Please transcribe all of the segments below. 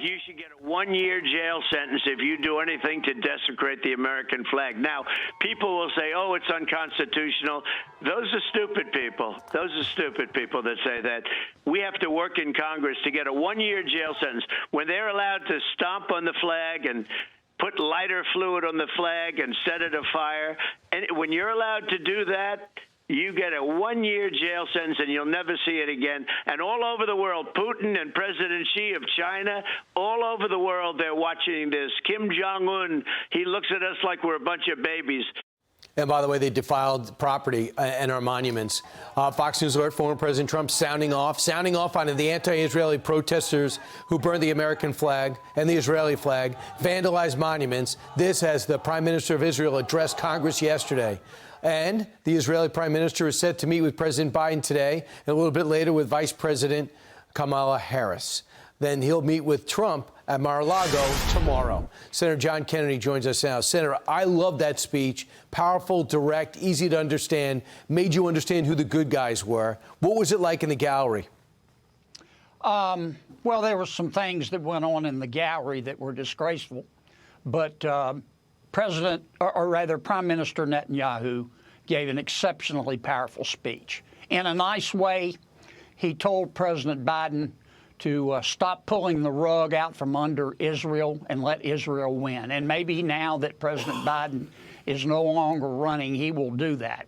think you should get a one-year jail sentence if you do anything to desecrate the American flag. Now, people will say, oh, it's unconstitutional. Those are stupid people. Those are stupid people that say that. We have to work in Congress to get a one-year jail sentence when they're allowed to stomp on the flag and put lighter fluid on the flag and set it afire. And when you're allowed to do that, you get a one-year jail sentence and you'll never see it again. And all over the world, Putin and President Xi of China, all over the world, they're watching this. Kim Jong-un, he looks at us like we're a bunch of babies. And by the way, they defiled property and our monuments. Fox News alert, former President Trump sounding off on the anti-Israeli protesters who burned the American flag and the Israeli flag, vandalized monuments. This as the Prime Minister of Israel addressed Congress yesterday. And the Israeli Prime Minister is set to meet with President Biden today and a little bit later with Vice President Kamala Harris. Then he'll meet with Trump at Mar-a-Lago tomorrow. Senator John Kennedy joins us now. Senator, I love that speech. Powerful, direct, easy to understand. Made you understand who the good guys were. What was it like in the government? Well, there were some things that went on in the gallery that were disgraceful. But Prime Minister Netanyahu gave an exceptionally powerful speech. In a nice way, he told President Biden to stop pulling the rug out from under Israel and let Israel win. And maybe now that President Biden is no longer running, he will do that.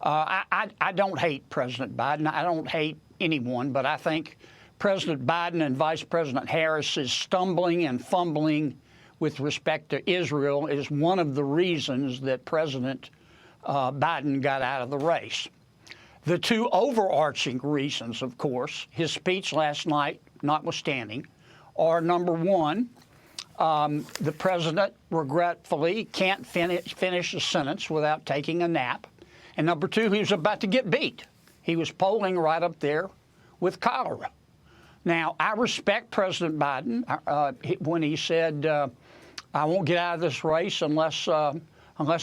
I don't hate President Biden. I don't hate anyone, but I think President Biden and Vice President Harris is stumbling and fumbling with respect to Israel is one of the reasons that President Biden got out of the race. The two overarching reasons, of course, his speech last night notwithstanding, are, number one, the president regretfully can't finish a sentence without taking a nap. And number two, he was about to get beat. He was polling right up there with cholera. Now, I respect President Biden when he said, I won't get out of this race unless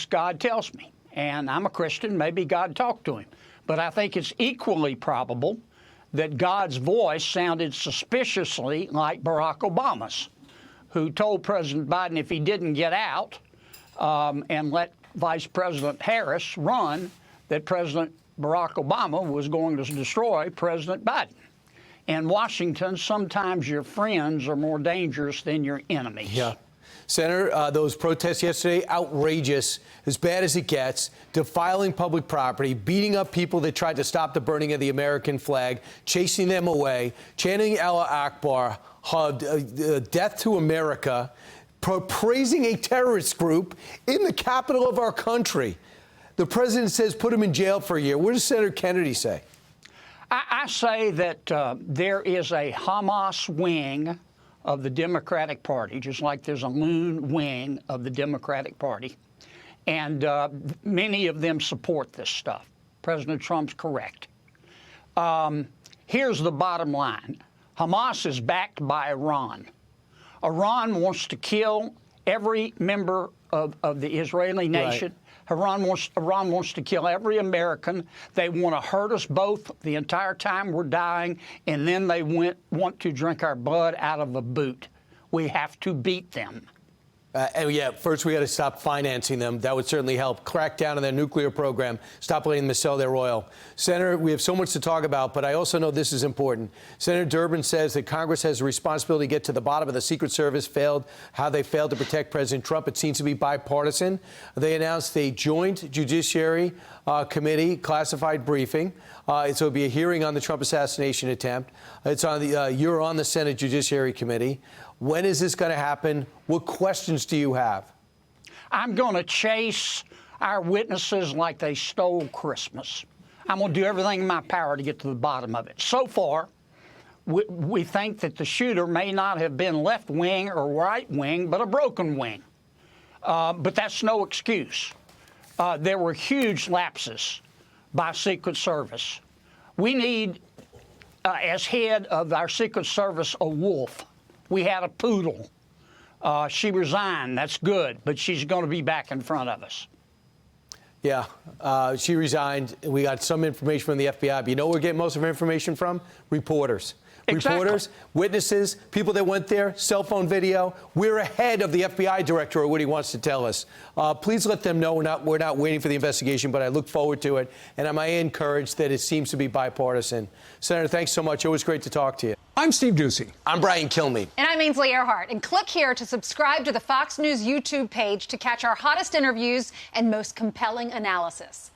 God tells me. And I'm a Christian. Maybe God talked to him. But I think it's equally probable that God's voice sounded suspiciously like Barack Obama's, who told President Biden if he didn't get out and let Vice President Harris run, that President Barack Obama was going to destroy President Biden. In Washington, sometimes your friends are more dangerous than your enemies. Yeah. Senator, those protests yesterday, outrageous, as bad as it gets, defiling public property, beating up people that tried to stop the burning of the American flag, chasing them away, chanting Allah Akbar, death to America, praising a terrorist group in the capital of our country. The president says put him in jail for a year. What does Senator Kennedy say? I say that there is a Hamas wing of the Democratic Party, just like there's a loon wing of the Democratic Party. And many of them support this stuff. President Trump's correct. Here's the bottom line. Hamas is backed by Iran. Iran wants to kill every member of the Israeli nation. Right. Iran wants to kill every American. They want to hurt us both the entire time we're dying, and then they want to drink our blood out of a boot. We have to beat them. And yeah, first we got to stop financing them. That would certainly help. Crack down on their nuclear program. Stop letting them sell their oil. Senator, we have so much to talk about, but I also know this is important. Senator Durbin says that Congress has a responsibility to get to the bottom of the Secret Service how they failed to protect President Trump. It seems to be bipartisan. They announced a joint Judiciary Committee classified briefing. So it'll be a hearing on the Trump assassination attempt. It's on you're on the Senate Judiciary Committee. When is this going to happen? What questions do you have? I'm going to chase our witnesses like they stole Christmas. I'm going to do everything in my power to get to the bottom of it. So far, we think that the shooter may not have been left wing or right wing, but a broken wing. But that's no excuse. There were huge lapses by Secret Service. We need, as head of our Secret Service, a wolf. We had a poodle. She resigned. That's good, but she's going to be back in front of us. Yeah, she resigned. We got some information from the FBI, but you know where we're getting most of our information from? Reporters. Exactly. Reporters, witnesses, people that went there, cell phone video. We're ahead of the FBI director or what he wants to tell us. Please let them know we're not waiting for the investigation, but I look forward to it. And am I encouraged that it seems to be bipartisan? Senator, thanks so much. Always great to talk to you. I'm Steve Doocy. I'm Brian Kilmeade. And I'm Ainsley Earhart. And click here to subscribe to the Fox News YouTube page to catch our hottest interviews and most compelling analysis.